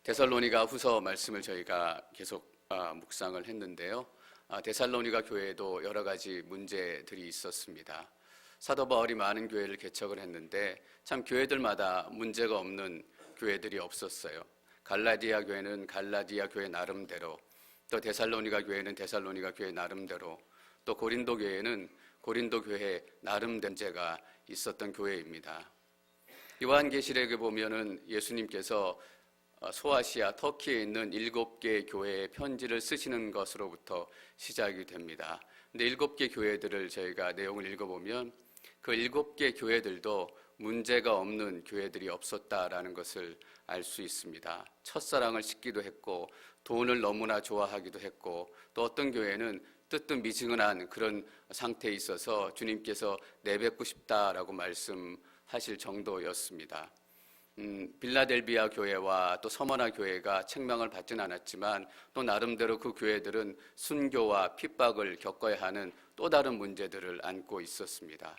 데살로니가 후서 말씀을 저희가 계속 묵상을 했는데요. 데살로니가 교회에도 여러 가지 문제들이 있었습니다. 사도 바울이 많은 교회를 개척을 했는데 참 교회들마다 문제가 없는 교회들이 없었어요. 갈라디아 교회는 갈라디아 교회 나름대로, 또 데살로니가 교회는 데살로니가 교회 나름대로, 또 고린도 교회는 고린도 교회 나름대로 문제가 있었던 교회입니다. 요한계시록에 보면은 예수님께서 소아시아 터키에 있는 7개 교회에 편지를 쓰시는 것으로부터 시작이 됩니다. 근데 7개 교회들을 저희가 내용을 읽어보면 그 7개 교회들도 문제가 없는 교회들이 없었다라는 것을 알 수 있습니다. 첫사랑을 싣기도 했고 돈을 너무나 좋아하기도 했고, 또 어떤 교회는 뜨뜻미지근한 그런 상태에 있어서 주님께서 내뱉고 싶다라고 말씀하실 정도였습니다. 빌라델비아 교회와 또 서머나 교회가 책망을 받지는 않았지만 또 나름대로 그 교회들은 순교와 핍박을 겪어야 하는 또 다른 문제들을 안고 있었습니다.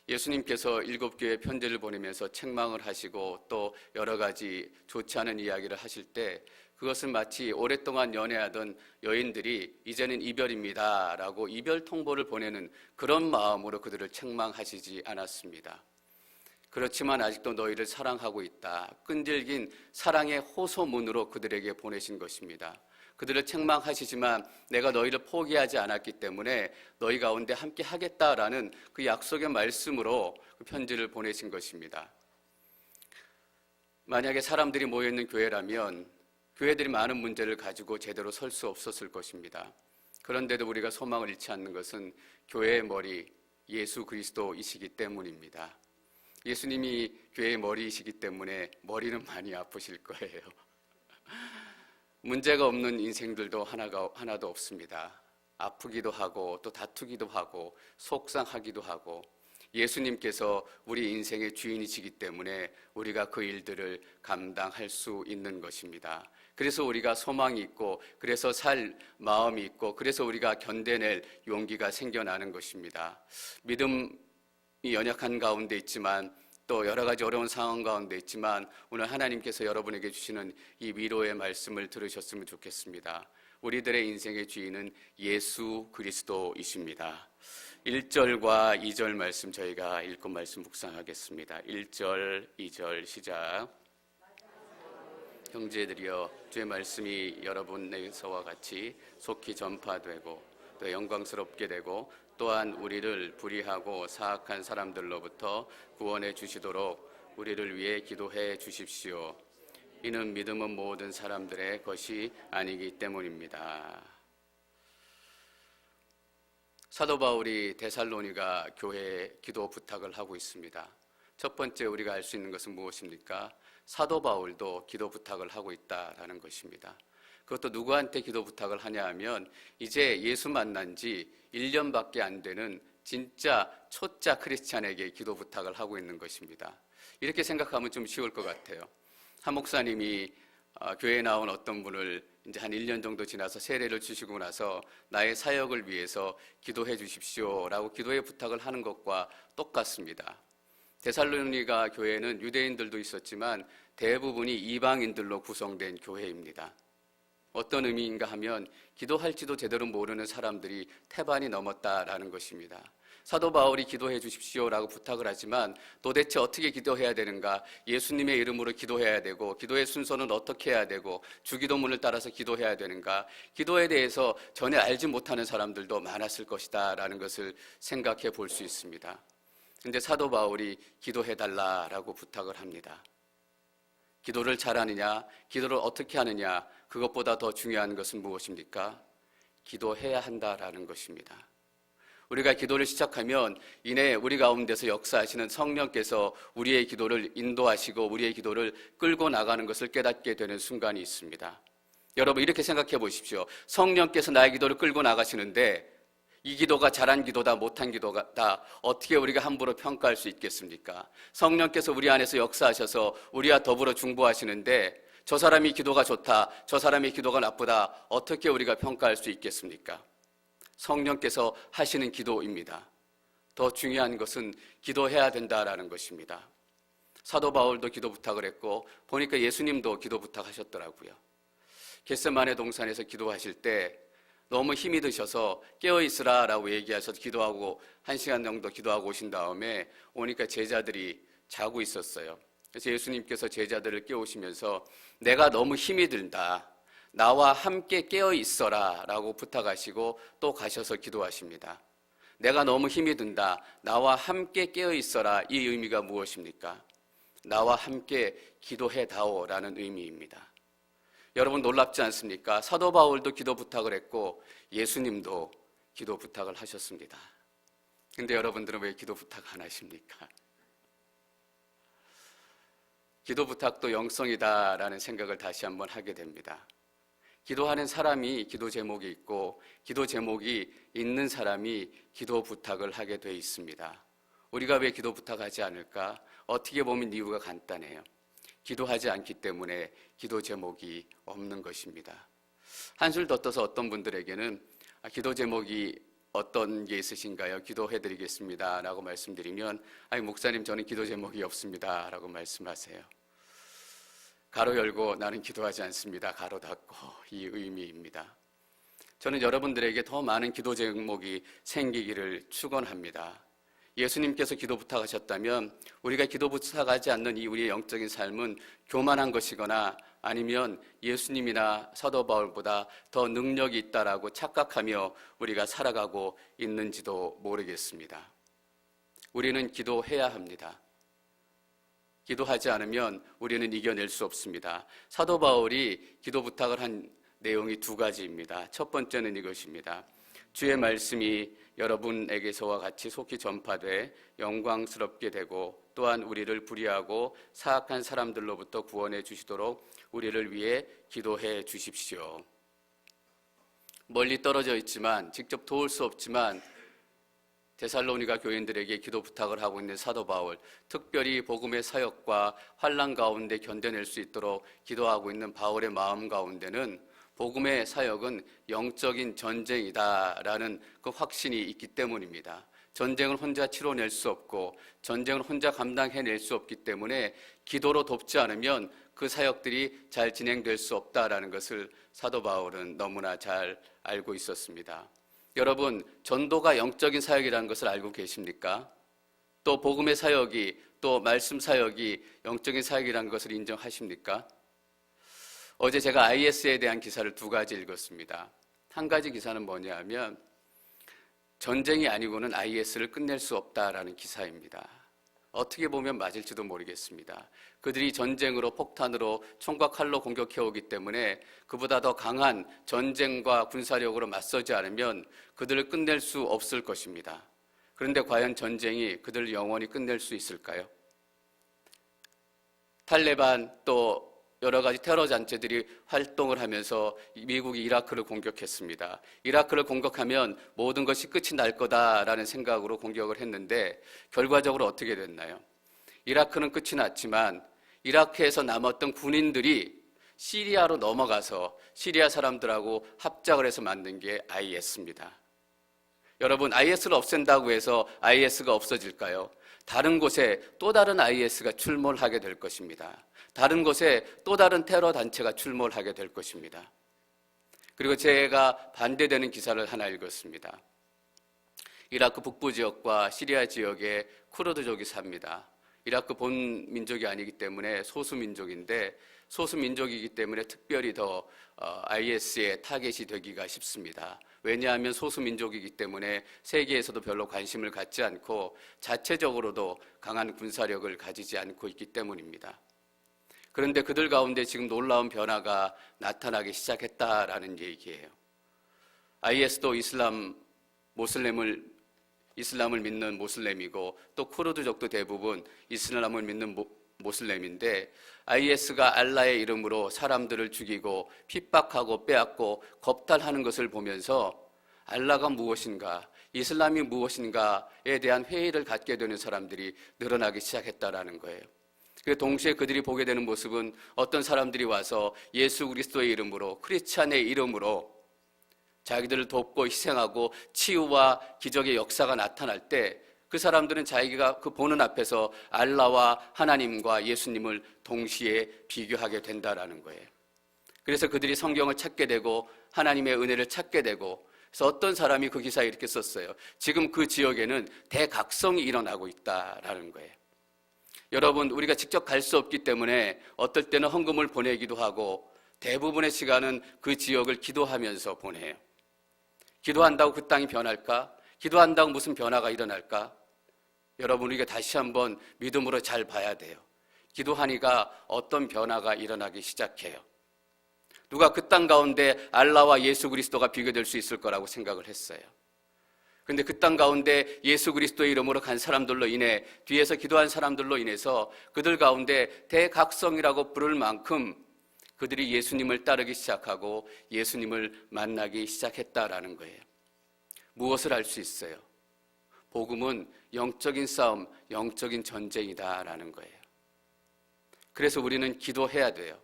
예수님께서 7교회 편지를 보내면서 책망을 하시고 또 여러 가지 좋지 않은 이야기를 하실 때 그것은 마치 오랫동안 연애하던 여인들이 이제는 이별입니다 라고 이별 통보를 보내는 그런 마음으로 그들을 책망하시지 않았습니다. 그렇지만 아직도 너희를 사랑하고 있다. 끈질긴 사랑의 호소문으로 그들에게 보내신 것입니다. 그들을 책망하시지만 내가 너희를 포기하지 않았기 때문에 너희 가운데 함께 하겠다라는 그 약속의 말씀으로 그 편지를 보내신 것입니다. 만약에 사람들이 모여있는 교회라면 교회들이 많은 문제를 가지고 제대로 설 수 없었을 것입니다. 그런데도 우리가 소망을 잃지 않는 것은 교회의 머리 예수 그리스도이시기 때문입니다. 예수님이 교회의 머리이시기 때문에 머리는 많이 아프실 거예요. 문제가 없는 인생들도 하나도 없습니다. 아프기도 하고 또 다투기도 하고 속상하기도 하고, 예수님께서 우리 인생의 주인이시기 때문에 우리가 그 일들을 감당할 수 있는 것입니다. 그래서 우리가 소망이 있고, 그래서 살 마음이 있고, 그래서 우리가 견뎌낼 용기가 생겨나는 것입니다. 믿음이 연약한 가운데 있지만 또 여러 가지 어려운 상황 가운데 있지만 오늘 하나님께서 여러분에게 주시는 이 위로의 말씀을 들으셨으면 좋겠습니다. 우리들의 인생의 주인은 예수 그리스도이십니다. 1절과 2절 말씀 저희가 읽고 말씀 묵상하겠습니다. 1절, 2절 시작. 형제들이여, 주의 말씀이 여러분에서와 같이 속히 전파되고 또 영광스럽게 되고 또한 우리를 불의하고 사악한 사람들로부터 구원해 주시도록 우리를 위해 기도해 주십시오. 이는 믿음은 모든 사람들의 것이 아니기 때문입니다. 사도 바울이 데살로니가 교회에 기도 부탁을 하고 있습니다. 첫 번째 우리가 알 수 있는 것은 무엇입니까? 사도 바울도 기도 부탁을 하고 있다라는 것입니다. 그것도 누구한테 기도 부탁을 하냐 하면 이제 예수 만난 지 1년밖에 안 되는 진짜 초짜 크리스찬에게 기도 부탁을 하고 있는 것입니다. 이렇게 생각하면 좀 쉬울 것 같아요. 한 목사님이 교회에 나온 어떤 분을 이제 한 1년 정도 지나서 세례를 주시고 나서 나의 사역을 위해서 기도해 주십시오 라고 기도의 부탁을 하는 것과 똑같습니다. 데살로니가 교회는 유대인들도 있었지만 대부분이 이방인들로 구성된 교회입니다. 어떤 의미인가 하면 기도할지도 제대로 모르는 사람들이 태반이 넘었다라는 것입니다. 사도 바울이 기도해 주십시오라고 부탁을 하지만 도대체 어떻게 기도해야 되는가, 예수님의 이름으로 기도해야 되고 기도의 순서는 어떻게 해야 되고 주기도문을 따라서 기도해야 되는가, 기도에 대해서 전혀 알지 못하는 사람들도 많았을 것이다 라는 것을 생각해 볼 수 있습니다. 그런데 사도 바울이 기도해 달라라고 부탁을 합니다. 기도를 잘하느냐, 기도를 어떻게 하느냐, 그것보다 더 중요한 것은 무엇입니까? 기도해야 한다라는 것입니다. 우리가 기도를 시작하면 이내 우리 가운데서 역사하시는 성령께서 우리의 기도를 인도하시고 우리의 기도를 끌고 나가는 것을 깨닫게 되는 순간이 있습니다. 여러분 이렇게 생각해 보십시오. 성령께서 나의 기도를 끌고 나가시는데 이 기도가 잘한 기도다 못한 기도다 어떻게 우리가 함부로 평가할 수 있겠습니까? 성령께서 우리 안에서 역사하셔서 우리와 더불어 중보하시는데 저 사람이 기도가 좋다, 저 사람의 기도가 나쁘다 어떻게 우리가 평가할 수 있겠습니까? 성령께서 하시는 기도입니다. 더 중요한 것은 기도해야 된다라는 것입니다. 사도 바울도 기도 부탁을 했고 보니까 예수님도 기도 부탁하셨더라고요. 겟세마네 동산에서 기도하실 때 너무 힘이 드셔서 깨어있으라라고 얘기하셔서 기도하고 1시간 정도 기도하고 오신 다음에 오니까 제자들이 자고 있었어요. 그래서 예수님께서 제자들을 깨우시면서 내가 너무 힘이 든다, 나와 함께 깨어있어라 라고 부탁하시고 또 가셔서 기도하십니다. 내가 너무 힘이 든다, 나와 함께 깨어있어라, 이 의미가 무엇입니까? 나와 함께 기도해다오 라는 의미입니다. 여러분 놀랍지 않습니까? 사도 바울도 기도 부탁을 했고 예수님도 기도 부탁을 하셨습니다. 근데 여러분들은 왜 기도 부탁 안 하십니까? 기도 부탁도 영성이다라는 생각을 다시 한번 하게 됩니다. 기도하는 사람이 기도 제목이 있고 기도 제목이 있는 사람이 기도 부탁을 하게 돼 있습니다. 우리가 왜 기도 부탁하지 않을까? 어떻게 보면 이유가 간단해요. 기도하지 않기 때문에 기도 제목이 없는 것입니다. 한술 더 떠서 어떤 분들에게는 기도 제목이 어떤 게 있으신가요? 기도해드리겠습니다 라고 말씀드리면 아니 목사님 저는 기도 제목이 없습니다 라고 말씀하세요. 가로 열고 나는 기도하지 않습니다, 가로 닫고, 이 의미입니다. 저는 여러분들에게 더 많은 기도 제목이 생기기를 축원합니다. 예수님께서 기도 부탁하셨다면 우리가 기도 부탁하지 않는 이 우리의 영적인 삶은 교만한 것이거나 아니면 예수님이나 사도 바울보다 더 능력이 있다라고 착각하며 우리가 살아가고 있는지도 모르겠습니다. 우리는 기도해야 합니다. 기도하지 않으면 우리는 이겨낼 수 없습니다. 사도 바울이 기도 부탁을 한 내용이 두 가지입니다. 첫 번째는 이것입니다. 주의 말씀이 여러분에게서와 같이 속히 전파돼 영광스럽게 되고 또한 우리를 불의하고 사악한 사람들로부터 구원해 주시도록 우리를 위해 기도해 주십시오. 멀리 떨어져 있지만 직접 도울 수 없지만 데살로니가 교인들에게 기도 부탁을 하고 있는 사도 바울, 특별히 복음의 사역과 환난 가운데 견뎌낼 수 있도록 기도하고 있는 바울의 마음 가운데는 복음의 사역은 영적인 전쟁이다라는 그 확신이 있기 때문입니다. 전쟁을 혼자 치러낼 수 없고 전쟁을 혼자 감당해낼 수 없기 때문에 기도로 돕지 않으면 그 사역들이 잘 진행될 수 없다라는 것을 사도 바울은 너무나 잘 알고 있었습니다. 여러분, 전도가 영적인 사역이라는 것을 알고 계십니까? 또 복음의 사역이, 또 말씀 사역이 영적인 사역이라는 것을 인정하십니까? 어제 제가 IS에 대한 기사를 두 가지 읽었습니다. 한 가지 기사는 뭐냐 하면 전쟁이 아니고는 IS를 끝낼 수 없다라는 기사입니다. 어떻게 보면 맞을지도 모르겠습니다. 그들이 전쟁으로 폭탄으로 총과 칼로 공격해오기 때문에 그보다 더 강한 전쟁과 군사력으로 맞서지 않으면 그들을 끝낼 수 없을 것입니다. 그런데 과연 전쟁이 그들을 영원히 끝낼 수 있을까요? 탈레반 또 여러 가지 테러 단체들이 활동을 하면서 미국이 이라크를 공격했습니다. 이라크를 공격하면 모든 것이 끝이 날 거다라는 생각으로 공격을 했는데 결과적으로 어떻게 됐나요? 이라크는 끝이 났지만 이라크에서 남았던 군인들이 시리아로 넘어가서 시리아 사람들하고 합작을 해서 만든 게 IS입니다. 여러분, IS를 없앤다고 해서 IS가 없어질까요? 다른 곳에 또 다른 IS가 출몰하게 될 것입니다. 다른 곳에 또 다른 테러 단체가 출몰하게 될 것입니다. 그리고 제가 반대되는 기사를 하나 읽었습니다. 이라크 북부 지역과 시리아 지역에 쿠르드족이 삽니다. 이라크 본 민족이 아니기 때문에 소수민족인데 소수민족이기 때문에 특별히 더 IS의 타겟이 되기가 쉽습니다. 왜냐하면 소수민족이기 때문에 세계에서도 별로 관심을 갖지 않고 자체적으로도 강한 군사력을 가지지 않고 있기 때문입니다. 그런데 그들 가운데 지금 놀라운 변화가 나타나기 시작했다라는 얘기예요. IS도 이슬람을 믿는 모슬렘이고 또 쿠르드족도 대부분 이슬람을 믿는 모슬렘인데 IS가 알라의 이름으로 사람들을 죽이고 핍박하고 빼앗고 겁탈하는 것을 보면서 알라가 무엇인가, 이슬람이 무엇인가에 대한 회의를 갖게 되는 사람들이 늘어나기 시작했다라는 거예요. 동시에 그들이 보게 되는 모습은 어떤 사람들이 와서 예수 그리스도의 이름으로, 크리스찬의 이름으로 자기들을 돕고 희생하고 치유와 기적의 역사가 나타날 때 그 사람들은 자기가 그 보는 앞에서 알라와 하나님과 예수님을 동시에 비교하게 된다라는 거예요. 그래서 그들이 성경을 찾게 되고 하나님의 은혜를 찾게 되고, 그래서 어떤 사람이 그 기사에 이렇게 썼어요. 지금 그 지역에는 대각성이 일어나고 있다라는 거예요. 여러분, 우리가 직접 갈 수 없기 때문에 어떨 때는 헌금을 보내기도 하고 대부분의 시간은 그 지역을 기도하면서 보내요. 기도한다고 그 땅이 변할까? 기도한다고 무슨 변화가 일어날까? 여러분, 우리가 다시 한번 믿음으로 잘 봐야 돼요. 기도하니까 어떤 변화가 일어나기 시작해요. 누가 그 땅 가운데 알라와 예수 그리스도가 비교될 수 있을 거라고 생각을 했어요. 그런데 그 땅 가운데 예수 그리스도의 이름으로 간 사람들로 인해, 뒤에서 기도한 사람들로 인해서 그들 가운데 대각성이라고 부를 만큼 그들이 예수님을 따르기 시작하고 예수님을 만나기 시작했다라는 거예요. 무엇을 알 수 있어요? 복음은 영적인 싸움, 영적인 전쟁이다라는 거예요. 그래서 우리는 기도해야 돼요.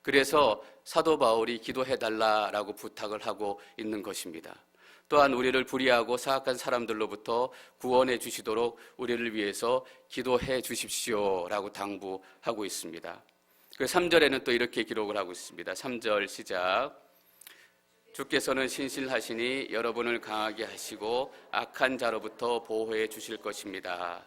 그래서 사도 바울이 기도해달라라고 부탁을 하고 있는 것입니다. 또한 우리를 불의하고 사악한 사람들로부터 구원해 주시도록 우리를 위해서 기도해 주십시오라고 당부하고 있습니다. 그 3절에는 또 이렇게 기록을 하고 있습니다. 3절 시작. 주께서는 신실하시니 여러분을 강하게 하시고 악한 자로부터 보호해 주실 것입니다.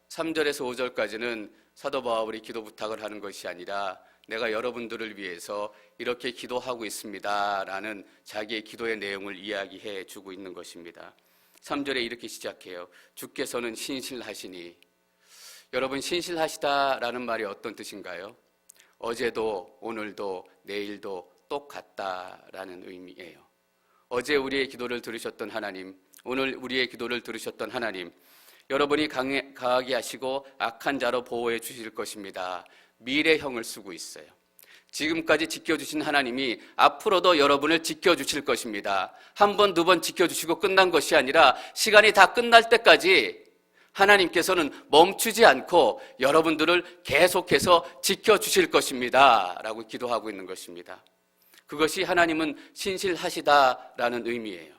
3절에서 5절까지는 사도 바울이 기도 부탁을 하는 것이 아니라 내가 여러분들을 위해서 이렇게 기도하고 있습니다 라는 자기의 기도의 내용을 이야기해 주고 있는 것입니다. 3절에 이렇게 시작해요. 주께서는 신실하시니. 여러분, 신실하시다라는 말이 어떤 뜻인가요? 어제도 오늘도 내일도 똑같다라는 의미예요. 어제 우리의 기도를 들으셨던 하나님, 오늘 우리의 기도를 들으셨던 하나님, 여러분이 강하게 하시고 악한 자로 보호해 주실 것입니다. 미래형을 쓰고 있어요. 지금까지 지켜주신 하나님이 앞으로도 여러분을 지켜주실 것입니다. 한 번, 두 번 지켜주시고 끝난 것이 아니라 시간이 다 끝날 때까지 하나님께서는 멈추지 않고 여러분들을 계속해서 지켜주실 것입니다 라고 기도하고 있는 것입니다. 그것이 하나님은 신실하시다라는 의미예요.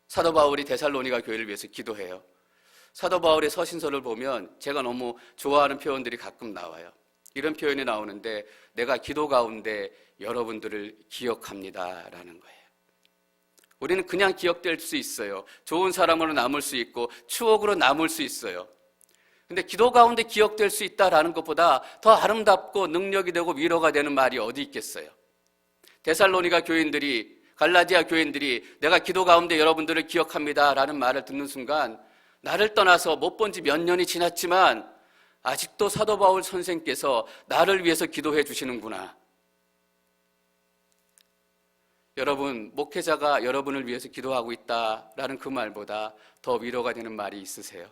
사도 바울이 데살로니가 교회를 위해서 기도해요. 사도 바울의 서신서를 보면 제가 너무 좋아하는 표현들이 가끔 나와요. 이런 표현이 나오는데, 내가 기도 가운데 여러분들을 기억합니다라는 거예요. 우리는 그냥 기억될 수 있어요. 좋은 사람으로 남을 수 있고 추억으로 남을 수 있어요. 근데 기도 가운데 기억될 수 있다라는 것보다 더 아름답고 능력이 되고 위로가 되는 말이 어디 있겠어요? 데살로니가 교인들이, 갈라디아 교인들이 내가 기도 가운데 여러분들을 기억합니다라는 말을 듣는 순간, 나를 떠나서 못 본 지 몇 년이 지났지만 아직도 사도 바울 선생께서 나를 위해서 기도해 주시는구나. 여러분, 목회자가 여러분을 위해서 기도하고 있다라는 그 말보다 더 위로가 되는 말이 있으세요?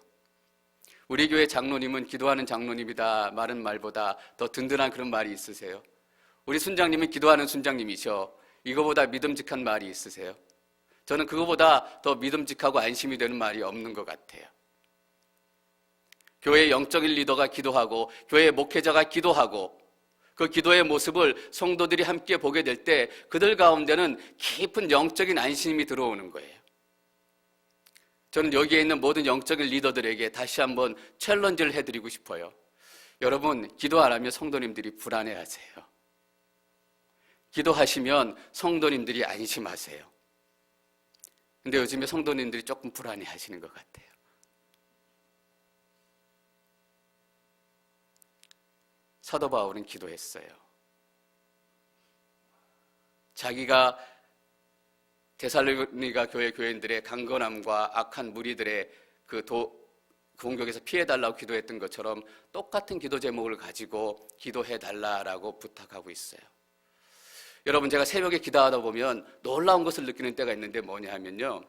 우리 교회 장로님은 기도하는 장로님이다 말은 말보다 더 든든한 그런 말이 있으세요? 우리 순장님은 기도하는 순장님이셔. 이거보다 믿음직한 말이 있으세요? 저는 그거보다 더 믿음직하고 안심이 되는 말이 없는 것 같아요. 교회 영적인 리더가 기도하고 교회 목회자가 기도하고 그 기도의 모습을 성도들이 함께 보게 될 때 그들 가운데는 깊은 영적인 안심이 들어오는 거예요. 저는 여기에 있는 모든 영적인 리더들에게 다시 한번 챌린지를 해드리고 싶어요. 여러분, 기도 안 하면 성도님들이 불안해하세요. 기도하시면 성도님들이 안심하세요. 근데 요즘에 성도님들이 조금 불안해하시는 것 같아요. 사도 바울은 기도했어요. 자기가 데살로니가 교회 교인들의 강건함과 악한 무리들의 그 공격에서 피해달라고 기도했던 것처럼 똑같은 기도 제목을 가지고 기도해달라고 부탁하고 있어요. 여러분, 제가 새벽에 기도하다 보면 놀라운 것을 느끼는 때가 있는데 뭐냐 하면요,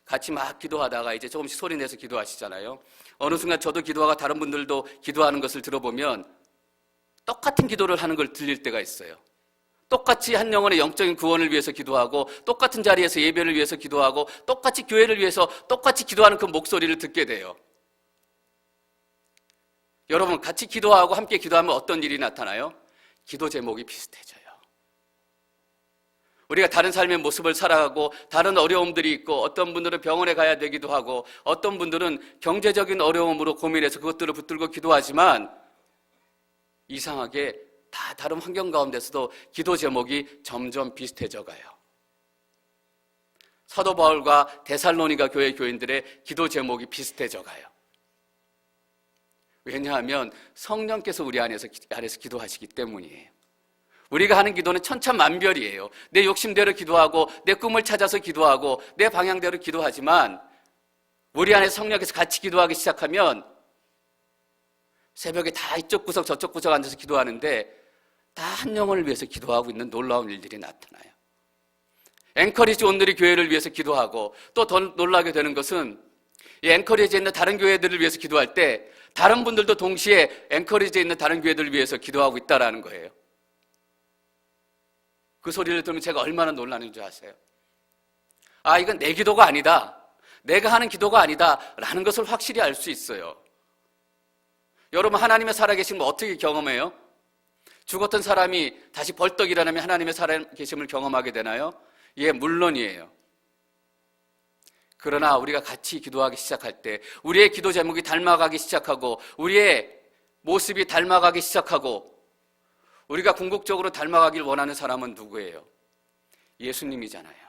같이 막 기도하다가 이제 조금씩 소리 내서 기도하시잖아요. 어느 순간 저도 기도하고 다른 분들도 기도하는 것을 들어보면 똑같은 기도를 하는 걸 들릴 때가 있어요. 똑같이 한 영혼의 영적인 구원을 위해서 기도하고 똑같은 자리에서 예배를 위해서 기도하고 똑같이 교회를 위해서 똑같이 기도하는 그 목소리를 듣게 돼요. 여러분, 같이 기도하고 함께 기도하면 어떤 일이 나타나요? 기도 제목이 비슷해져요. 우리가 다른 삶의 모습을 살아가고 다른 어려움들이 있고 어떤 분들은 병원에 가야 되기도 하고 어떤 분들은 경제적인 어려움으로 고민해서 그것들을 붙들고 기도하지만 이상하게 다 다른 환경 가운데서도 기도 제목이 점점 비슷해져 가요. 사도 바울과 데살로니가 교회 교인들의 기도 제목이 비슷해져 가요. 왜냐하면 성령께서 우리 안에서 기도하시기 때문이에요. 우리가 하는 기도는 천차만별이에요. 내 욕심대로 기도하고 내 꿈을 찾아서 기도하고 내 방향대로 기도하지만 우리 안에 성령께서 같이 기도하기 시작하면 새벽에 다 이쪽 구석 저쪽 구석 앉아서 기도하는데 다 한 영혼을 위해서 기도하고 있는 놀라운 일들이 나타나요. 앵커리지 온누리 교회를 위해서 기도하고 또 더 놀라게 되는 것은 이 앵커리지에 있는 다른 교회들을 위해서 기도할 때 다른 분들도 동시에 앵커리지에 있는 다른 교회들을 위해서 기도하고 있다는 거예요. 그 소리를 들으면 제가 얼마나 놀라는 줄 아세요? 아, 이건 내 기도가 아니다. 내가 하는 기도가 아니다. 라는 것을 확실히 알 수 있어요. 여러분, 하나님의 살아계심을 어떻게 경험해요? 죽었던 사람이 다시 벌떡 일어나면 하나님의 살아계심을 경험하게 되나요? 예, 물론이에요. 그러나 우리가 같이 기도하기 시작할 때 우리의 기도 제목이 닮아가기 시작하고 우리의 모습이 닮아가기 시작하고 우리가 궁극적으로 닮아가길 원하는 사람은 누구예요? 예수님이잖아요.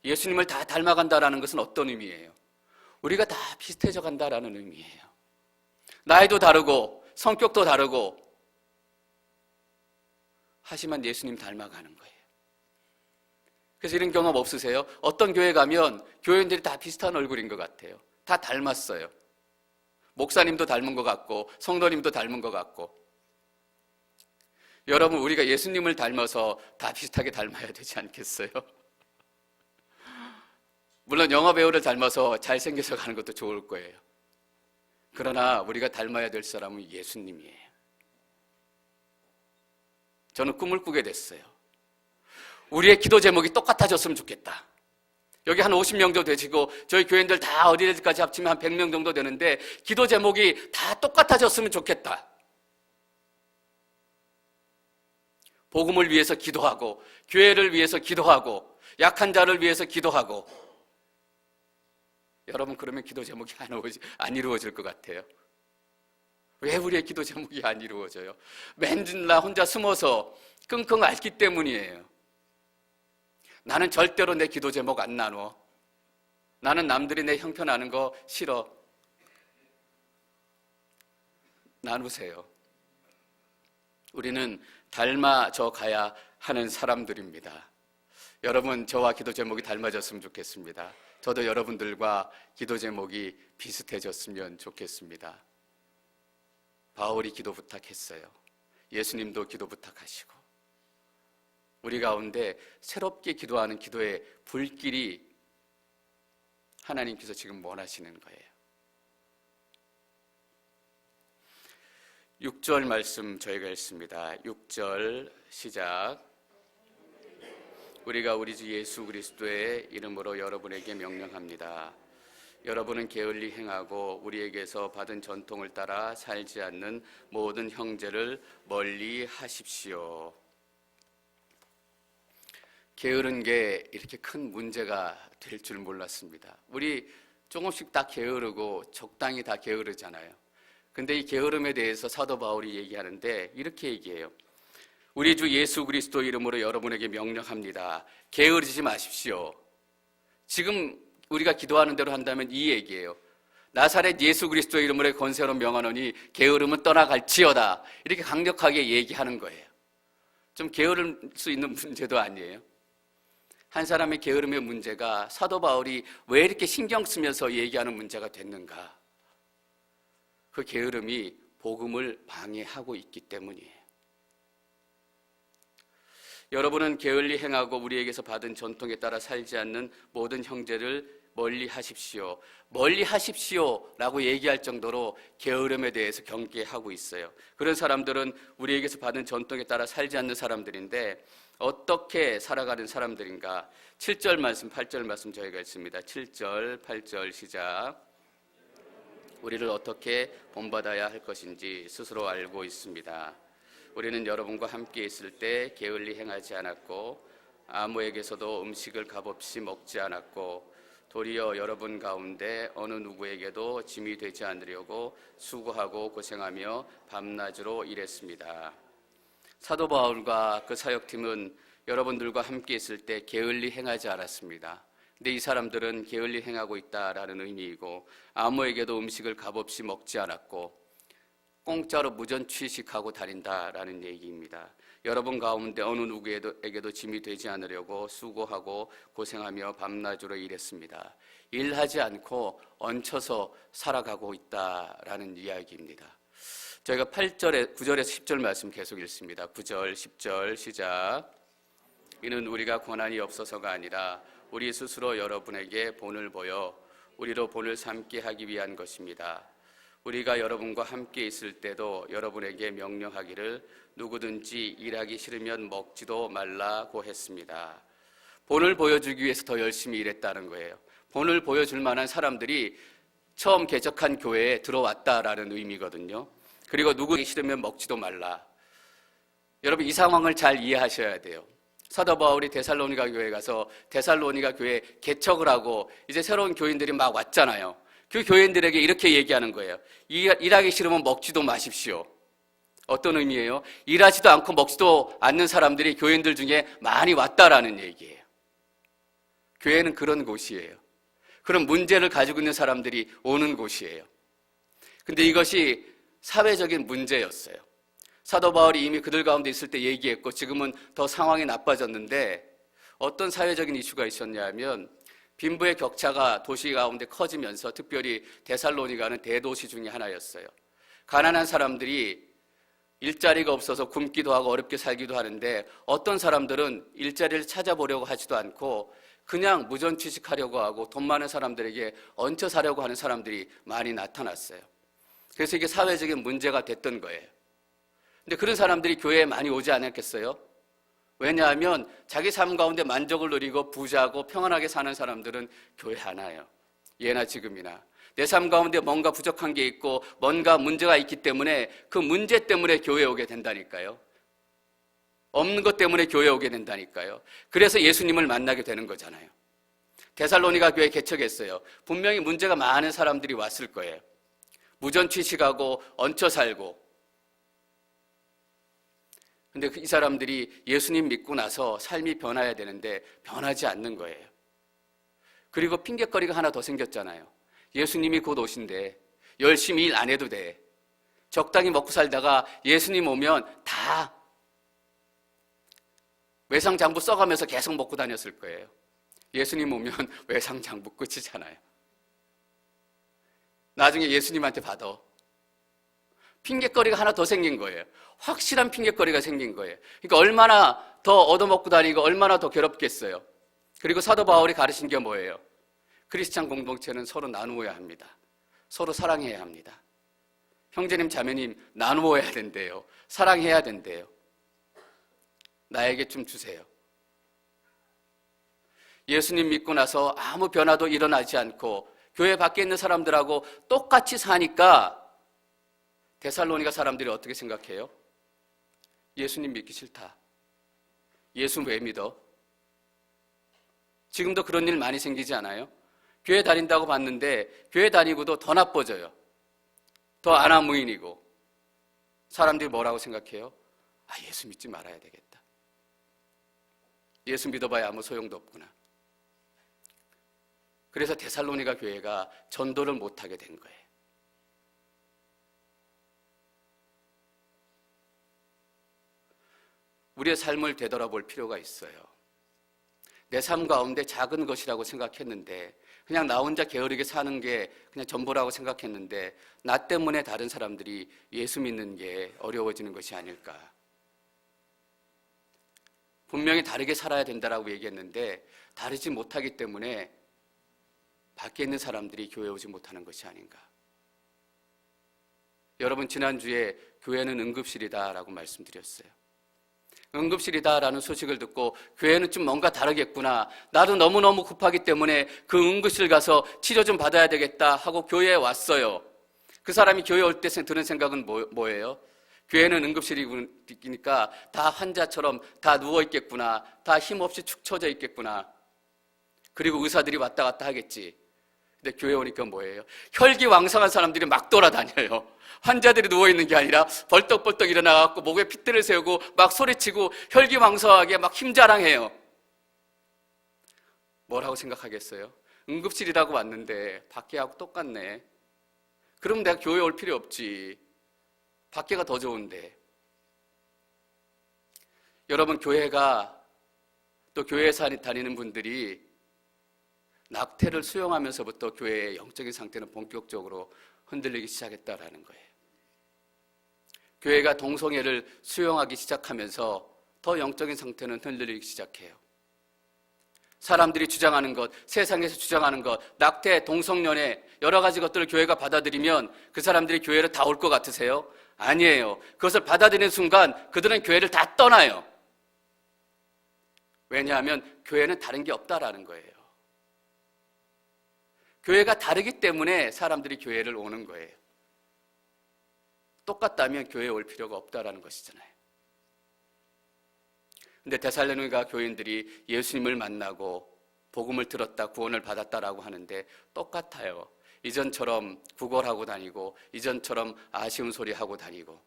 예수님을 다 닮아간다라는 것은 어떤 의미예요? 우리가 다 비슷해져 간다라는 의미예요. 나이도 다르고 성격도 다르고 하지만 예수님 닮아가는 거예요. 그래서 이런 경험 없으세요? 어떤 교회 가면 교인들이 다 비슷한 얼굴인 것 같아요. 다 닮았어요. 목사님도 닮은 것 같고 성도님도 닮은 것 같고. 여러분, 우리가 예수님을 닮아서 다 비슷하게 닮아야 되지 않겠어요? 물론 영화배우를 닮아서 잘생겨서 가는 것도 좋을 거예요. 그러나 우리가 닮아야 될 사람은 예수님이에요. 저는 꿈을 꾸게 됐어요. 우리의 기도 제목이 똑같아졌으면 좋겠다. 여기 한 50명 정도 되시고 저희 교인들 다 어린애들까지 합치면 한 100명 정도 되는데 기도 제목이 다 똑같아졌으면 좋겠다. 복음을 위해서 기도하고 교회를 위해서 기도하고 약한 자를 위해서 기도하고. 여러분, 그러면 기도 제목이 안 이루어질 것 같아요. 왜 우리의 기도 제목이 안 이루어져요? 맨날 혼자 숨어서 끙끙 앓기 때문이에요. 나는 절대로 내 기도 제목 안 나눠. 나는 남들이 내 형편하는 거 싫어. 나누세요. 우리는 닮아져 가야 하는 사람들입니다. 여러분, 저와 기도 제목이 닮아졌으면 좋겠습니다. 저도 여러분들과 기도 제목이 비슷해졌으면 좋겠습니다. 바울이 기도 부탁했어요. 예수님도 기도 부탁하시고 우리 가운데 새롭게 기도하는 기도의 불길이 하나님께서 지금 원하시는 거예요. 6절 말씀 저희가 읽습니다. 6절 시작. 우리가 우리 주 예수 그리스도의 이름으로 여러분에게 명령합니다. 여러분은 게을리 행하고 우리에게서 받은 전통을 따라 살지 않는 모든 형제를 멀리 하십시오. 게으른 게 이렇게 큰 문제가 될 줄 몰랐습니다. 우리 조금씩 다 게으르고 적당히 다 게으르잖아요. 근데 이 게으름에 대해서 사도 바울이 얘기하는데 이렇게 얘기해요. 우리 주 예수 그리스도 이름으로 여러분에게 명령합니다. 게으르지 마십시오. 지금 우리가 기도하는 대로 한다면 이 얘기예요. 나사렛 예수 그리스도 이름으로 권세로 명하노니 게으름은 떠나갈지어다. 이렇게 강력하게 얘기하는 거예요. 좀 게으를 수 있는 문제도 아니에요. 한 사람의 게으름의 문제가 사도 바울이 왜 이렇게 신경 쓰면서 얘기하는 문제가 됐는가? 그 게으름이 복음을 방해하고 있기 때문이에요. 여러분은 게을리 행하고 우리에게서 받은 전통에 따라 살지 않는 모든 형제를 멀리 하십시오. 멀리 하십시오라고 얘기할 정도로 게으름에 대해서 경계하고 있어요. 그런 사람들은 우리에게서 받은 전통에 따라 살지 않는 사람들인데 어떻게 살아가는 사람들인가? 7절 말씀, 8절 말씀 저희가 읽습니다. 7절, 8절 시작. 우리를 어떻게 본받아야 할 것인지 스스로 알고 있습니다. 우리는 여러분과 함께 있을 때 게을리 행하지 않았고 아무에게서도 음식을 값없이 먹지 않았고 도리어 여러분 가운데 어느 누구에게도 짐이 되지 않으려고 수고하고 고생하며 밤낮으로 일했습니다. 사도 바울과 그 사역팀은 여러분들과 함께 있을 때 게을리 행하지 않았습니다. 근데 이 사람들은 게을리 행하고 있다라는 의미이고 아무에게도 음식을 값없이 먹지 않았고 공짜로 무전 취식하고 다닌다라는 얘기입니다. 여러분 가운데 어느 누구에게도 짐이 되지 않으려고 수고하고 고생하며 밤낮으로 일했습니다. 일하지 않고 얹혀서 살아가고 있다라는 이야기입니다. 저희가 8절에 9절에서 10절 말씀 계속 읽습니다. 9절, 10절 시작. 이는 우리가 권한이 없어서가 아니라 우리 스스로 여러분에게 본을 보여 우리로 본을 삼게 하기 위한 것입니다. 우리가 여러분과 함께 있을 때도 여러분에게 명령하기를 누구든지 일하기 싫으면 먹지도 말라고 했습니다. 본을 보여주기 위해서 더 열심히 일했다는 거예요. 본을 보여줄 만한 사람들이 처음 개척한 교회에 들어왔다라는 의미거든요. 그리고 누구기 싫으면 먹지도 말라. 여러분 이 상황을 잘 이해하셔야 돼요. 사도 바울이 데살로니가 교회에 가서 데살로니가 교회 개척을 하고 이제 새로운 교인들이 막 왔잖아요. 그 교인들에게 이렇게 얘기하는 거예요. 일하기 싫으면 먹지도 마십시오. 어떤 의미예요? 일하지도 않고 먹지도 않는 사람들이 교인들 중에 많이 왔다라는 얘기예요. 교회는 그런 곳이에요. 그런 문제를 가지고 있는 사람들이 오는 곳이에요. 근데 이것이 사회적인 문제였어요. 사도 바울이 이미 그들 가운데 있을 때 얘기했고 지금은 더 상황이 나빠졌는데 어떤 사회적인 이슈가 있었냐 하면 빈부의 격차가 도시 가운데 커지면서 특별히 데살로니가는 대도시 중에 하나였어요. 가난한 사람들이 일자리가 없어서 굶기도 하고 어렵게 살기도 하는데 어떤 사람들은 일자리를 찾아보려고 하지도 않고 그냥 무전취직하려고 하고 돈 많은 사람들에게 얹혀 사려고 하는 사람들이 많이 나타났어요. 그래서 이게 사회적인 문제가 됐던 거예요. 근데 그런 사람들이 교회에 많이 오지 않았겠어요? 왜냐하면 자기 삶 가운데 만족을 누리고 부자고 평안하게 사는 사람들은 교회 안 와요. 예나 지금이나. 내 삶 가운데 뭔가 부족한 게 있고 뭔가 문제가 있기 때문에 그 문제 때문에 교회에 오게 된다니까요. 없는 것 때문에 교회에 오게 된다니까요. 그래서 예수님을 만나게 되는 거잖아요. 데살로니가 교회 개척했어요. 분명히 문제가 많은 사람들이 왔을 거예요. 무전취식하고 얹혀 살고. 근데 이 사람들이 예수님 믿고 나서 삶이 변화해야 되는데 변하지 않는 거예요. 그리고 핑곗거리가 하나 더 생겼잖아요. 예수님이 곧 오신대. 열심히 일 안 해도 돼. 적당히 먹고 살다가 예수님 오면 다 외상장부 써가면서 계속 먹고 다녔을 거예요. 예수님 오면 외상장부 끝이잖아요. 나중에 예수님한테 받아. 핑곗거리가 하나 더 생긴 거예요. 확실한 핑곗거리가 생긴 거예요. 그러니까 얼마나 더 얻어먹고 다니고 얼마나 더 괴롭겠어요. 그리고 사도 바울이 가르친 게 뭐예요? 크리스찬 공동체는 서로 나누어야 합니다. 서로 사랑해야 합니다. 형제님 자매님 나누어야 된대요. 사랑해야 된대요. 나에게 좀 주세요. 예수님 믿고 나서 아무 변화도 일어나지 않고 교회 밖에 있는 사람들하고 똑같이 사니까 데살로니가 사람들이 어떻게 생각해요? 예수님 믿기 싫다. 예수 왜 믿어? 지금도 그런 일 많이 생기지 않아요? 교회 다닌다고 봤는데 교회 다니고도 더 나빠져요. 더 안하무인이고. 사람들이 뭐라고 생각해요? 아, 예수 믿지 말아야 되겠다. 예수 믿어봐야 아무 소용도 없구나. 그래서 데살로니가 교회가 전도를 못하게 된 거예요. 우리의 삶을 되돌아볼 필요가 있어요. 내 삶 가운데 작은 것이라고 생각했는데 그냥 나 혼자 게으르게 사는 게 그냥 전부라고 생각했는데 나 때문에 다른 사람들이 예수 믿는 게 어려워지는 것이 아닐까. 분명히 다르게 살아야 된다라고 얘기했는데 다르지 못하기 때문에 밖에 있는 사람들이 교회에 오지 못하는 것이 아닌가. 여러분 지난주에 교회는 응급실이다라고 말씀드렸어요. 응급실이다라는 소식을 듣고 교회는 좀 뭔가 다르겠구나. 나도 너무너무 급하기 때문에 그 응급실 가서 치료 좀 받아야 되겠다 하고 교회에 왔어요. 그 사람이 교회에 올 때 드는 생각은 뭐예요? 교회는 응급실이니까 다 환자처럼 다 누워있겠구나, 다 힘없이 축 처져 있겠구나, 그리고 의사들이 왔다 갔다 하겠지. 근데 교회 오니까 뭐예요? 혈기왕성한 사람들이 막 돌아다녀요. 환자들이 누워있는 게 아니라 벌떡벌떡 일어나갖고 목에 핏대를 세우고 막 소리치고 혈기왕성하게 막 힘자랑해요. 뭐라고 생각하겠어요? 응급실이라고 왔는데 밖에하고 똑같네. 그럼 내가 교회 올 필요 없지. 밖에가 더 좋은데. 여러분, 교회가 또 교회에 다니는 분들이 낙태를 수용하면서부터 교회의 영적인 상태는 본격적으로 흔들리기 시작했다라는 거예요. 교회가 동성애를 수용하기 시작하면서 더 영적인 상태는 흔들리기 시작해요. 사람들이 주장하는 것, 세상에서 주장하는 것, 낙태, 동성연애 여러 가지 것들을 교회가 받아들이면 그 사람들이 교회로 다 올 것 같으세요? 아니에요. 그것을 받아들이는 순간 그들은 교회를 다 떠나요. 왜냐하면 교회는 다른 게 없다라는 거예요. 교회가 다르기 때문에 사람들이 교회를 오는 거예요. 똑같다면 교회에 올 필요가 없다라는 것이잖아요. 근데 데살로니가 교인들이 예수님을 만나고 복음을 들었다, 구원을 받았다라고 하는데 똑같아요. 이전처럼 구걸하고 다니고 이전처럼 아쉬운 소리 하고 다니고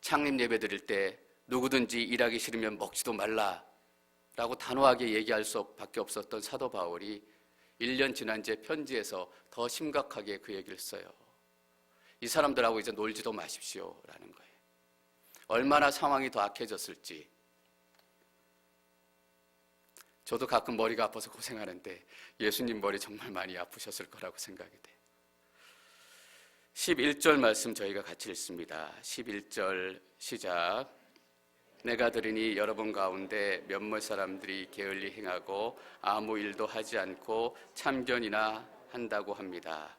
창립 예배 드릴 때 누구든지 일하기 싫으면 먹지도 말라라고 단호하게 얘기할 수밖에 없었던 사도 바울이 1년 지난 제 편지에서 더 심각하게 그 얘기를 써요. 이 사람들하고 이제 놀지도 마십시오라는 거예요. 얼마나 상황이 더 악해졌을지. 저도 가끔 머리가 아파서 고생하는데 예수님 머리 정말 많이 아프셨을 거라고 생각이 돼요. 11절 말씀 저희가 같이 읽습니다. 11절 시작. 내가 들으니 여러분 가운데 몇몇 사람들이 게을리 행하고 아무 일도 하지 않고 참견이나 한다고 합니다.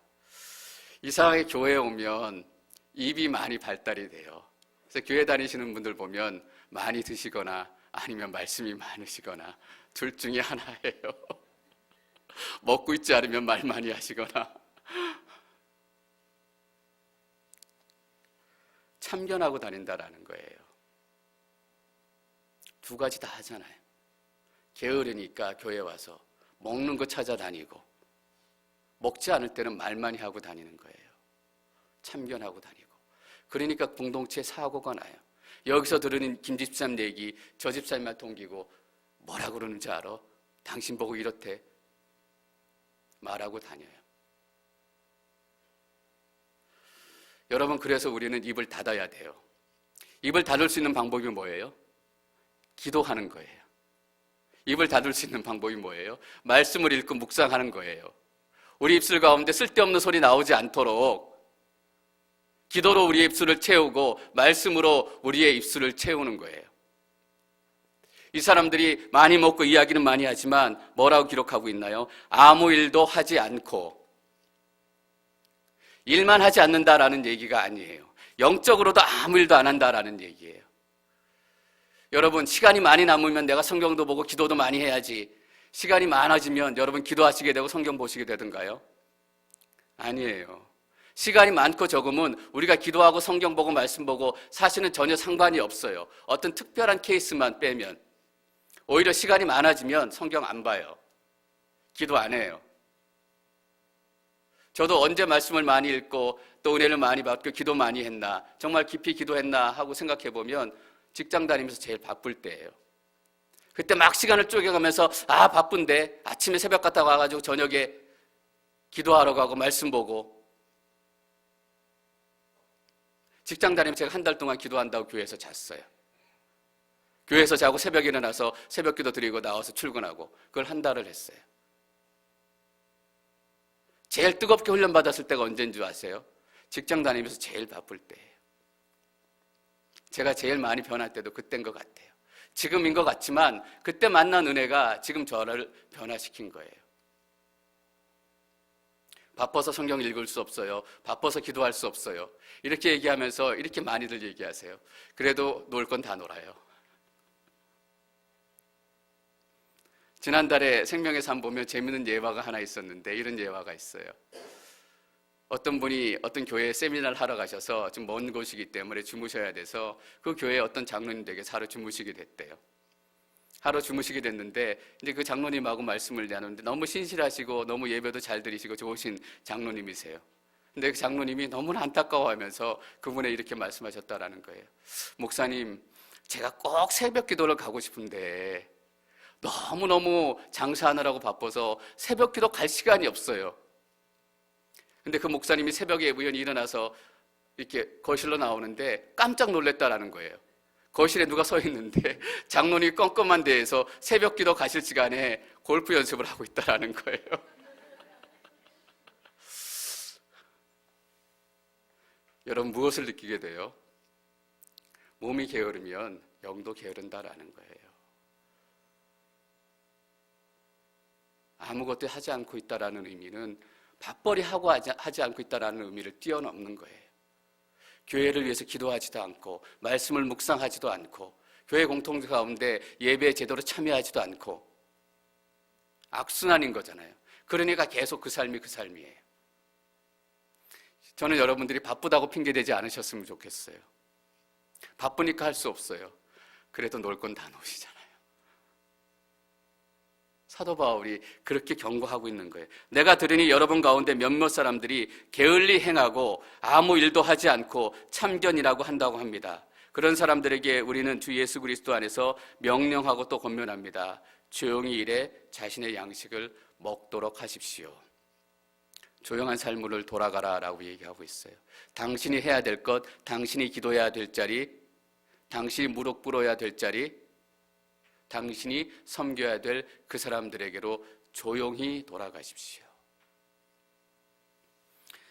이상하게 교회에 오면 입이 많이 발달이 돼요. 그래서 교회 다니시는 분들 보면 많이 드시거나 아니면 말씀이 많으시거나 둘 중에 하나예요. 먹고 있지 않으면 말 많이 하시거나 참견하고 다닌다라는 거예요. 두 가지 다 하잖아요. 게으르니까 교회 와서 먹는 거 찾아다니고 먹지 않을 때는 말 많이 하고 다니는 거예요. 참견하고 다니고. 그러니까 공동체에 사고가 나요. 여기서 들으는 김 집사님 얘기 저 집사님한테 옮기고 뭐라 그러는지 알아? 당신 보고 이렇대 말하고 다녀요. 여러분, 그래서 우리는 입을 닫아야 돼요. 입을 닫을 수 있는 방법이 뭐예요? 기도하는 거예요. 입을 닫을 수 있는 방법이 뭐예요? 말씀을 읽고 묵상하는 거예요. 우리 입술 가운데 쓸데없는 소리 나오지 않도록 기도로 우리의 입술을 채우고 말씀으로 우리의 입술을 채우는 거예요. 이 사람들이 많이 먹고 이야기는 많이 하지만 뭐라고 기록하고 있나요? 아무 일도 하지 않고. 일만 하지 않는다라는 얘기가 아니에요. 영적으로도 아무 일도 안 한다라는 얘기예요. 여러분, 시간이 많이 남으면 내가 성경도 보고 기도도 많이 해야지. 시간이 많아지면 여러분 기도하시게 되고 성경 보시게 되던가요? 아니에요. 시간이 많고 적으면 우리가 기도하고 성경 보고 말씀 보고 사실은 전혀 상관이 없어요. 어떤 특별한 케이스만 빼면. 오히려 시간이 많아지면 성경 안 봐요. 기도 안 해요. 저도 언제 말씀을 많이 읽고 또 은혜를 많이 받고 기도 많이 했나, 정말 깊이 기도했나 하고 생각해 보면 직장 다니면서 제일 바쁠 때예요. 그때 막 시간을 쪼개가면서 바쁜데 아침에 새벽 갔다 와가지고 저녁에 기도하러 가고 말씀 보고. 직장 다니면서 제가 한 달 동안 기도한다고 교회에서 잤어요. 교회에서 자고 새벽에 일어나서 새벽 기도 드리고 나와서 출근하고 그걸 한 달을 했어요. 제일 뜨겁게 훈련받았을 때가 언제인 줄 아세요? 직장 다니면서 제일 바쁠 때예요. 제가 제일 많이 변할 때도 그때인 것 같아요. 지금인 것 같지만 그때 만난 은혜가 지금 저를 변화시킨 거예요. 바빠서 성경 읽을 수 없어요. 바빠서 기도할 수 없어요. 이렇게 얘기하면서 이렇게 많이들 얘기하세요. 그래도 놀 건 다 놀아요. 지난달에 생명의 삶 보면 재밌는 예화가 하나 있었는데 이런 예화가 있어요. 어떤 분이 어떤 교회에 세미나를 하러 가셔서 좀 먼 곳이기 때문에 주무셔야 돼서 그 교회에 어떤 장로님 댁에서 하루 주무시게 됐대요. 하루 주무시게 됐는데 이제 그 장로님하고 말씀을 나누는데 너무 신실하시고 너무 예배도 잘 드리시고 좋으신 장로님이세요. 근데 그 장로님이 너무나 안타까워하면서 그분에 이렇게 말씀하셨다라는 거예요. 목사님, 제가 꼭 새벽 기도를 가고 싶은데 너무너무 장사하느라고 바빠서 새벽 기도 갈 시간이 없어요. 근데 그 목사님이 새벽에 우연히 일어나서 이렇게 거실로 나오는데 깜짝 놀랐다라는 거예요. 거실에 누가 서 있는데 장로님이 껌껌한 데에서 새벽 기도 가실 시간에 골프 연습을 하고 있다라는 거예요. 여러분, 무엇을 느끼게 돼요? 몸이 게으르면 영도 게으른다라는 거예요. 아무것도 하지 않고 있다라는 의미는 밥벌이 하고 하지 않고 있다라는 의미를 뛰어넘는 거예요. 교회를 위해서 기도하지도 않고 말씀을 묵상하지도 않고 교회 공동체 가운데 예배에 제대로 참여하지도 않고 악순환인 거잖아요. 그러니까 계속 그 삶이 그 삶이에요. 저는 여러분들이 바쁘다고 핑계대지 않으셨으면 좋겠어요. 바쁘니까 할 수 없어요. 그래도 놀 건 다 놓으시잖아요. 사도 바울이 그렇게 경고하고 있는 거예요. 내가 들으니 여러분 가운데 몇몇 사람들이 게을리 행하고 아무 일도 하지 않고 참견이라고 한다고 합니다. 그런 사람들에게 우리는 주 예수 그리스도 안에서 명령하고 또 권면합니다. 조용히 일해 자신의 양식을 먹도록 하십시오. 조용한 삶을 돌아가라라고 얘기하고 있어요. 당신이 해야 될 것, 당신이 기도해야 될 자리, 당신이 무릎 꿇어야 될 자리, 당신이 섬겨야 될 그 사람들에게로 조용히 돌아가십시오.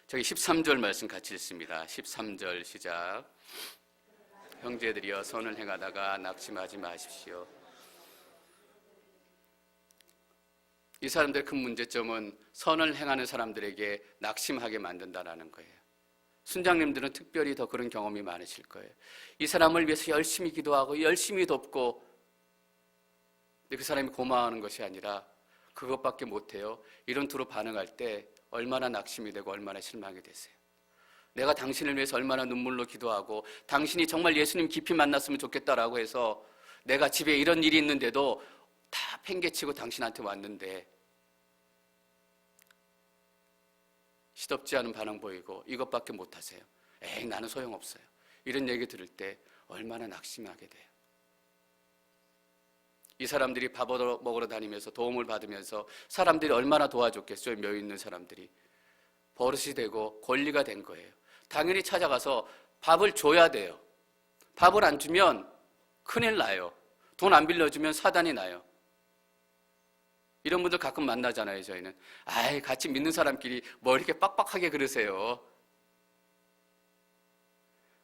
저기 13절 말씀 같이 읽습니다. 13절 시작. 형제들이여 선을 행하다가 낙심하지 마십시오. 이 사람들의 큰 문제점은 선을 행하는 사람들에게 낙심하게 만든다는 거예요. 순장님들은 특별히 더 그런 경험이 많으실 거예요. 이 사람을 위해서 열심히 기도하고 열심히 돕고, 근데 그 사람이 고마워하는 것이 아니라 그것밖에 못해요. 이런 투로 반응할 때 얼마나 낙심이 되고 얼마나 실망이 되세요. 내가 당신을 위해서 얼마나 눈물로 기도하고 당신이 정말 예수님 깊이 만났으면 좋겠다라고 해서 내가 집에 이런 일이 있는데도 다 팽개치고 당신한테 왔는데 시덥지 않은 반응 보이고 이것밖에 못하세요. 에이, 나는 소용없어요. 이런 얘기 들을 때 얼마나 낙심하게 돼요. 이 사람들이 밥 먹으러 다니면서 도움을 받으면서 사람들이 얼마나 도와줬겠어요. 몇 있는 사람들이. 버릇이 되고 권리가 된 거예요. 당연히 찾아가서 밥을 줘야 돼요. 밥을 안 주면 큰일 나요. 돈 안 빌려주면 사단이 나요. 이런 분들 가끔 만나잖아요. 저희는 아이, 같이 믿는 사람끼리 뭐 이렇게 빡빡하게 그러세요.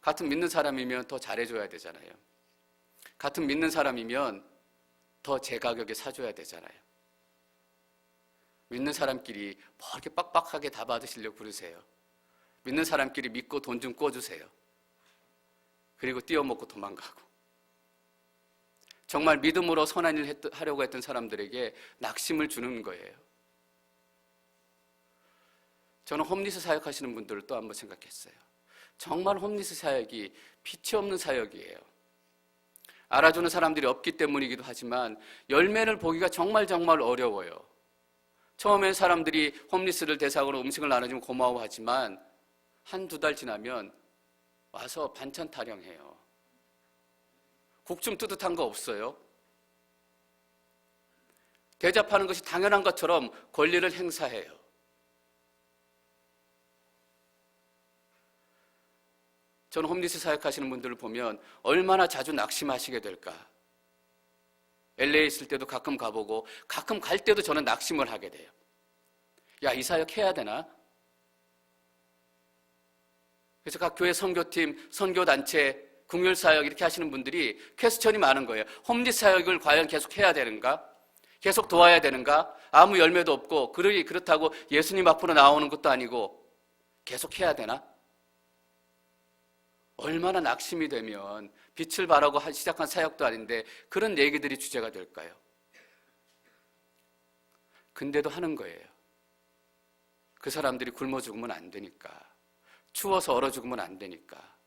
같은 믿는 사람이면 더 잘해줘야 되잖아요. 같은 믿는 사람이면 더 제 가격에 사줘야 되잖아요. 믿는 사람끼리 뭐 이렇게 빡빡하게 다 받으시려고 그러세요. 믿는 사람끼리 믿고 돈 좀 꿔주세요. 그리고 띄어먹고 도망가고. 정말 믿음으로 선한 일 하려고 했던 사람들에게 낙심을 주는 거예요. 저는 홈리스 사역하시는 분들을 또 한번 생각했어요. 정말 홈리스 사역이 빛이 없는 사역이에요. 알아주는 사람들이 없기 때문이기도 하지만 열매를 보기가 정말 어려워요. 처음엔 사람들이 홈리스를 대상으로 음식을 나눠주면 고마워하지만 한두 달 지나면 와서 반찬 타령해요. 국 좀 뜨뜻한 거 없어요? 대접하는 것이 당연한 것처럼 권리를 행사해요. 저는 홈리스 사역하시는 분들을 보면 얼마나 자주 낙심하시게 될까. LA에 있을 때도 가끔 가보고 가끔 갈 때도 저는 낙심을 하게 돼요. 야, 이 사역 해야 되나? 그래서 각 교회 선교팀, 선교단체, 국률사역 이렇게 하시는 분들이 퀘스천이 많은 거예요. 홈리스 사역을 과연 계속 해야 되는가? 계속 도와야 되는가? 아무 열매도 없고 그렇다고 예수님 앞으로 나오는 것도 아니고 계속 해야 되나? 얼마나 낙심이 되면 빛을 발하고 시작한 사역도 아닌데 그런 얘기들이 주제가 될까요? 근데도 하는 거예요. 그 사람들이 굶어 죽으면 안 되니까. 추워서 얼어 죽으면 안 되니까.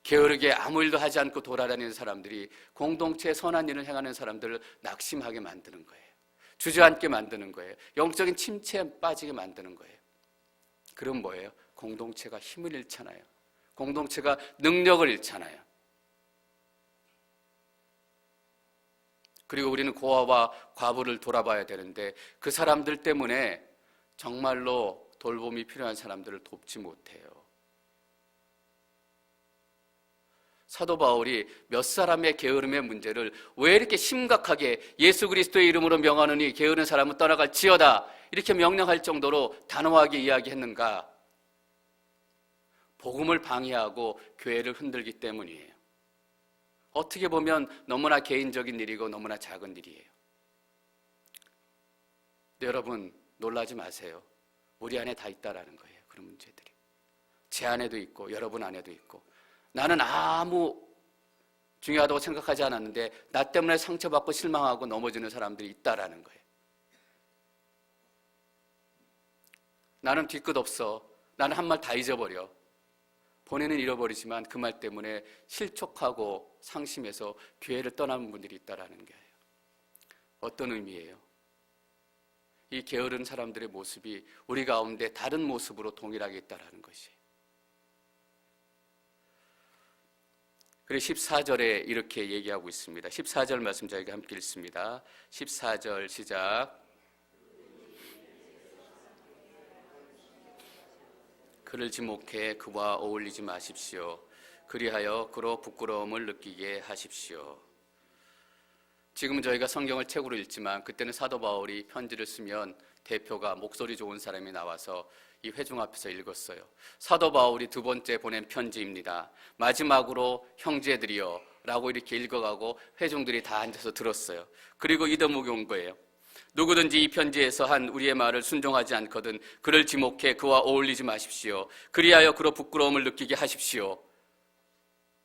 게으르게 아무 일도 하지 않고 돌아다니는 사람들이 공동체에 선한 일을 행하는 사람들을 낙심하게 만드는 거예요. 주저앉게 만드는 거예요. 영적인 침체에 빠지게 만드는 거예요. 그럼 뭐예요? 공동체가 힘을 잃잖아요. 공동체가 능력을 잃잖아요. 그리고 우리는 고아와 과부를 돌아봐야 되는데 그 사람들 때문에 정말로 돌봄이 필요한 사람들을 돕지 못해요. 사도 바울이 몇 사람의 게으름의 문제를 왜 이렇게 심각하게 예수 그리스도의 이름으로 명하노니 게으른 사람은 떠나갈지어다 이렇게 명령할 정도로 단호하게 이야기했는가? 복음을 방해하고 교회를 흔들기 때문이에요. 어떻게 보면 너무나 개인적인 일이고 너무나 작은 일이에요. 근데 여러분 놀라지 마세요. 우리 안에 다 있다라는 거예요. 그런 문제들이. 제 안에도 있고 여러분 안에도 있고. 나는 아무 중요하다고 생각하지 않았는데 나 때문에 상처받고 실망하고 넘어지는 사람들이 있다라는 거예요. 나는 뒤끝 없어. 나는 한 말 다 잊어버려. 본인은 잃어버리지만 그 말 때문에 실족하고 상심해서 교회를 떠나는 분들이 있다라는 거예요. 어떤 의미예요? 이 게으른 사람들의 모습이 우리 가운데 다른 모습으로 동일하게 있다라는 것이에요. 그리고 14절에 이렇게 얘기하고 있습니다. 14절 말씀 저희가 함께 읽습니다. 14절 시작. 그를 지목해 그와 어울리지 마십시오. 그리하여 그로 부끄러움을 느끼게 하십시오. 지금은 저희가 성경을 책으로 읽지만 그때는 사도 바울이 편지를 쓰면 대표가 목소리 좋은 사람이 나와서 이 회중 앞에서 읽었어요. 사도 바울이 두 번째 보낸 편지입니다. 마지막으로 형제들이여 라고 이렇게 읽어가고 회중들이 다 앉아서 들었어요. 그리고 이 대목이 온 거예요. 누구든지 이 편지에서 한 우리의 말을 순종하지 않거든 그를 지목해 그와 어울리지 마십시오. 그리하여 그로 부끄러움을 느끼게 하십시오.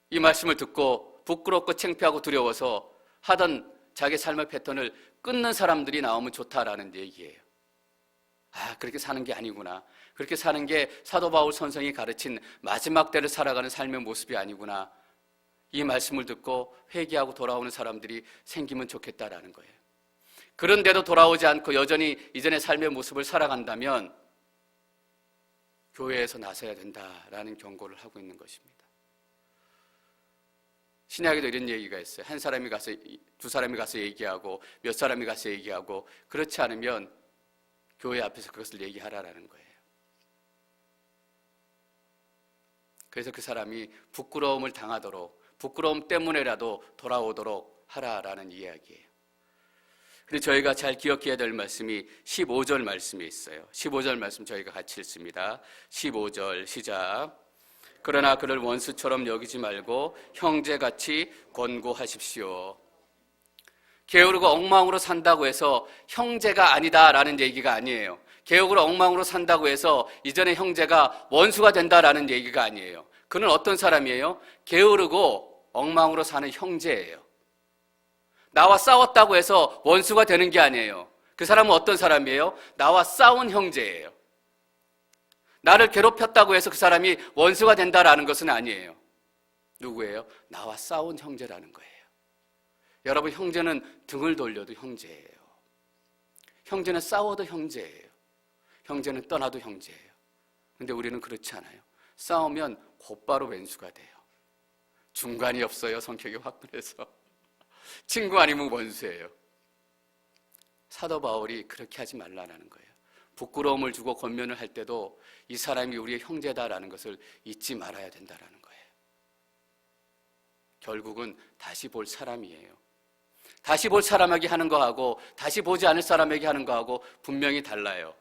이 말씀을 듣고 부끄럽고 창피하고 두려워서 하던 자기 삶의 패턴을 끊는 사람들이 나오면 좋다라는 얘기예요. 그렇게 사는 게 아니구나. 그렇게 사는 게 사도 바울 선생이 가르친 마지막 때를 살아가는 삶의 모습이 아니구나. 이 말씀을 듣고 회개하고 돌아오는 사람들이 생기면 좋겠다라는 거예요. 그런데도 돌아오지 않고 여전히 이전의 삶의 모습을 살아간다면 교회에서 나서야 된다라는 경고를 하고 있는 것입니다. 신약에도 이런 얘기가 있어요. 한 사람이 가서, 두 사람이 가서 얘기하고 몇 사람이 가서 얘기하고 그렇지 않으면 교회 앞에서 그것을 얘기하라라는 거예요. 그래서 그 사람이 부끄러움을 당하도록 부끄러움 때문에라도 돌아오도록 하라라는 이야기예요. 근데 저희가 잘 기억해야 될 말씀이 15절 말씀에 있어요. 15절 말씀 저희가 같이 읽습니다. 15절 시작. 그러나 그를 원수처럼 여기지 말고 형제같이 권고하십시오. 게으르고 엉망으로 산다고 해서 형제가 아니다라는 얘기가 아니에요. 게으르고 엉망으로 산다고 해서 이전의 형제가 원수가 된다라는 얘기가 아니에요. 그는 어떤 사람이에요? 게으르고 엉망으로 사는 형제예요. 나와 싸웠다고 해서 원수가 되는 게 아니에요. 그 사람은 어떤 사람이에요? 나와 싸운 형제예요. 나를 괴롭혔다고 해서 그 사람이 원수가 된다라는 것은 아니에요. 누구예요? 나와 싸운 형제라는 거예요. 여러분, 형제는 등을 돌려도 형제예요. 형제는 싸워도 형제예요. 형제는 떠나도 형제예요. 근데 우리는 그렇지 않아요. 싸우면 곧바로 왼수가 돼요. 중간이 없어요. 성격이 화끈해서. 친구 아니면 원수예요. 사도 바울이 그렇게 하지 말라는 거예요. 부끄러움을 주고 권면을 할 때도 이 사람이 우리의 형제다라는 것을 잊지 말아야 된다라는 거예요. 결국은 다시 볼 사람이에요. 다시 볼 사람에게 하는 거하고 다시 보지 않을 사람에게 하는 거하고 분명히 달라요.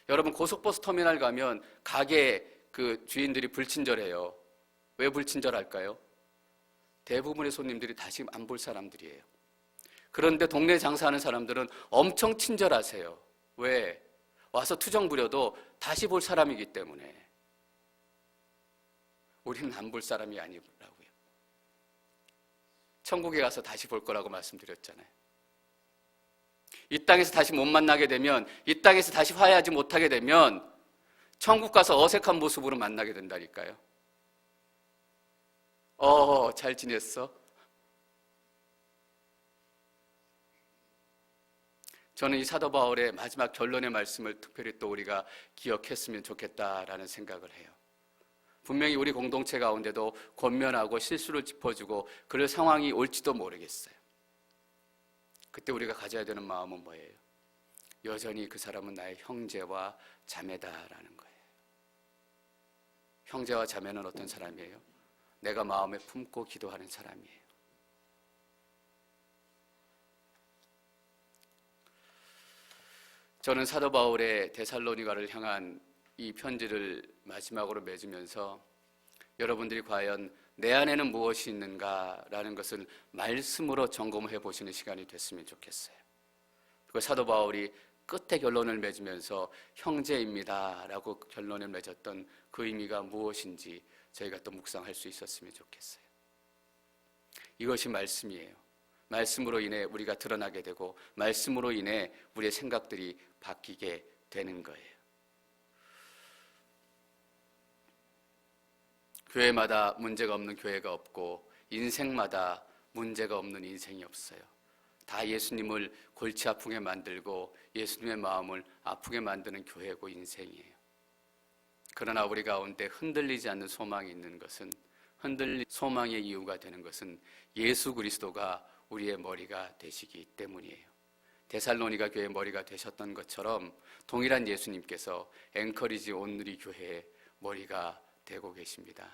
여러분, 고속버스 터미널 가면 가게 그 주인들이 불친절해요. 왜 불친절할까요? 대부분의 손님들이 다시 안 볼 사람들이에요. 그런데 동네 장사하는 사람들은 엄청 친절하세요. 왜? 와서 투정 부려도 다시 볼 사람이기 때문에. 우리는 안 볼 사람이 아니라고요. 천국에 가서 다시 볼 거라고 말씀드렸잖아요. 이 땅에서 다시 못 만나게 되면, 이 땅에서 다시 화해하지 못하게 되면 천국 가서 어색한 모습으로 만나게 된다니까요. 잘 지냈어? 저는 이 사도 바울의 마지막 결론의 말씀을 특별히 또 우리가 기억했으면 좋겠다라는 생각을 해요. 분명히 우리 공동체 가운데도 권면하고 실수를 짚어주고 그럴 상황이 올지도 모르겠어요. 그때 우리가 가져야 되는 마음은 뭐예요? 여전히 그 사람은 나의 형제와 자매다라는 거예요. 형제와 자매는 어떤 사람이에요? 내가 마음에 품고 기도하는 사람이에요. 저는 사도 바울의 데살로니가를 향한 이 편지를 마지막으로 맺으면서 여러분들이 과연 내 안에는 무엇이 있는가라는 것을 말씀으로 점검해 보시는 시간이 됐으면 좋겠어요. 그리고 사도 바울이 끝에 결론을 맺으면서 형제입니다라고 결론을 맺었던 그 의미가 무엇인지 저희가 또 묵상할 수 있었으면 좋겠어요. 이것이 말씀이에요. 말씀으로 인해 우리가 드러나게 되고 말씀으로 인해 우리의 생각들이 바뀌게 되는 거예요. 교회마다 문제가 없는 교회가 없고 인생마다 문제가 없는 인생이 없어요. 다 예수님을 골치 아프게 만들고 예수님의 마음을 아프게 만드는 교회고 인생이에요. 그러나 우리 가운데 흔들리지 않는 소망이 있는 것은, 소망의 이유가 되는 것은 예수 그리스도가 우리의 머리가 되시기 때문이에요. 데살로니가 교회의 머리가 되셨던 것처럼 동일한 예수님께서 앵커리지 온누리 교회의 머리가 되고 계십니다.